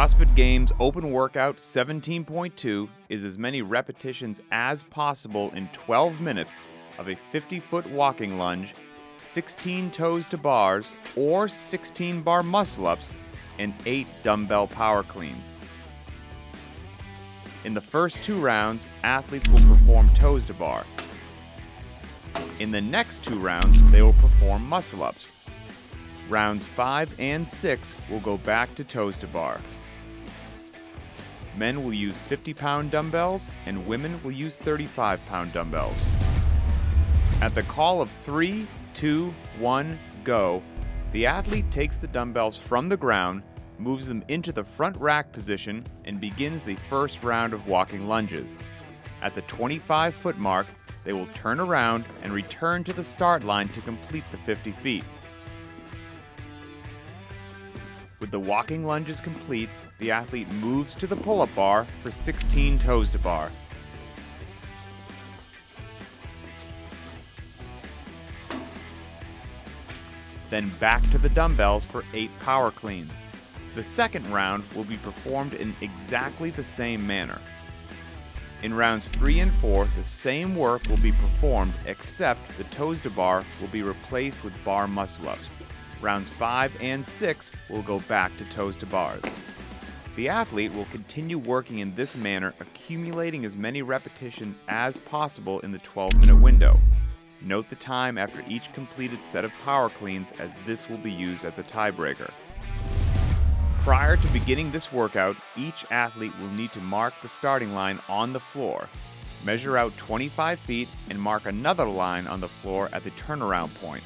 CrossFit Games Open Workout 17.2 is as many repetitions as possible in 12 minutes of a 50-foot walking lunge, 16 toes to bars, or 16 bar muscle-ups, and 8 dumbbell power cleans. In the first 2 rounds, athletes will perform toes to bar. In the next 2 rounds, they will perform muscle-ups. Rounds 5 and 6 will go back to toes to bar. Men will use 50-pound dumbbells, and women will use 35-pound dumbbells. At the call of 3, 2, 1, go, the athlete takes the dumbbells from the ground, moves them into the front rack position, and begins the first round of walking lunges. At the 25-foot mark, they will turn around and return to the start line to complete the 50 feet. With the walking lunges complete, the athlete moves to the pull-up bar for 16 toes to bar. Then back to the dumbbells for 8 power cleans. The second round will be performed in exactly the same manner. In rounds 3 and 4, the same work will be performed, except the toes to bar will be replaced with bar muscle-ups. Rounds 5 and 6 will go back to toes to bars. The athlete will continue working in this manner, accumulating as many repetitions as possible in the 12-minute window. Note the time after each completed set of power cleans, as this will be used as a tiebreaker. Prior to beginning this workout, each athlete will need to mark the starting line on the floor, measure out 25 feet, and mark another line on the floor at the turnaround point.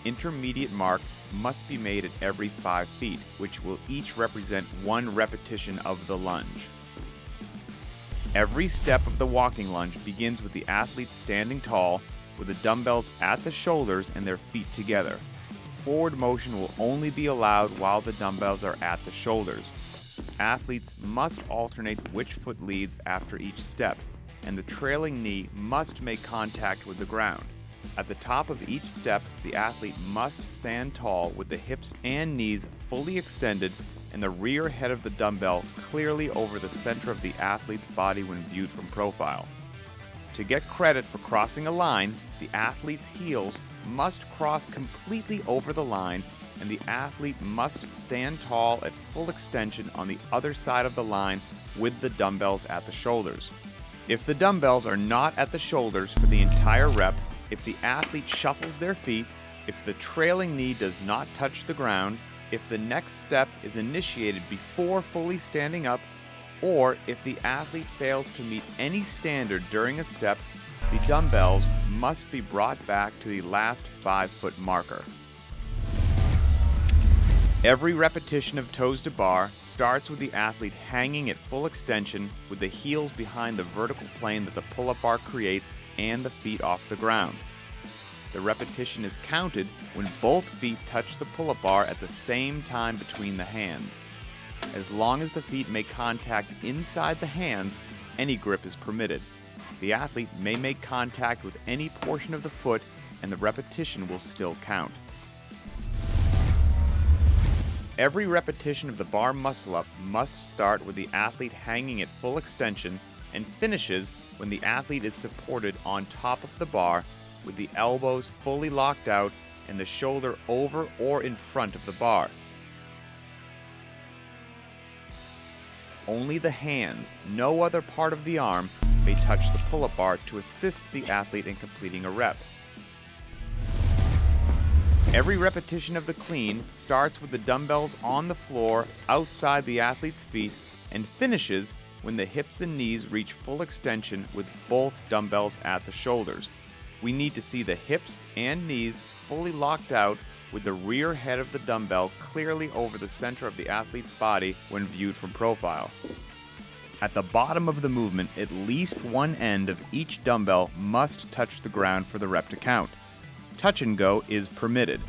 Intermediate marks must be made at every 5 feet, which will each represent 1 repetition of the lunge. Every step of the walking lunge begins with the athlete standing tall, with the dumbbells at the shoulders and their feet together. Forward motion will only be allowed while the dumbbells are at the shoulders. Athletes must alternate which foot leads after each step, and the trailing knee must make contact with the ground. At the top of each step, the athlete must stand tall with the hips and knees fully extended and the rear head of the dumbbell clearly over the center of the athlete's body when viewed from profile. To get credit for crossing a line, the athlete's heels must cross completely over the line, and the athlete must stand tall at full extension on the other side of the line with the dumbbells at the shoulders. If the dumbbells are not at the shoulders for the entire rep, if the athlete shuffles their feet, if the trailing knee does not touch the ground, if the next step is initiated before fully standing up, or if the athlete fails to meet any standard during a step, the dumbbells must be brought back to the last 5-foot marker. Every repetition of toes to bar starts with the athlete hanging at full extension with the heels behind the vertical plane that the pull-up bar creates and the feet off the ground. The repetition is counted when both feet touch the pull-up bar at the same time between the hands. As long as the feet make contact inside the hands, any grip is permitted. The athlete may make contact with any portion of the foot, and the repetition will still count. Every repetition of the bar muscle-up must start with the athlete hanging at full extension and finishes when the athlete is supported on top of the bar with the elbows fully locked out and the shoulder over or in front of the bar. Only the hands, no other part of the arm, may touch the pull-up bar to assist the athlete in completing a rep. Every repetition of the clean starts with the dumbbells on the floor outside the athlete's feet and finishes when the hips and knees reach full extension with both dumbbells at the shoulders. We need to see the hips and knees fully locked out with the rear head of the dumbbell clearly over the center of the athlete's body when viewed from profile. At the bottom of the movement, at least one end of each dumbbell must touch the ground for the rep to count. Touch and go is permitted.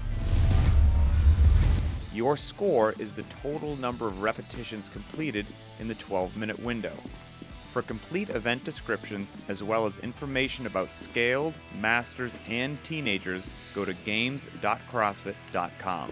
Your score is the total number of repetitions completed in the 12-minute window. For complete event descriptions, as well as information about scaled, masters, and teenagers, go to games.crossfit.com.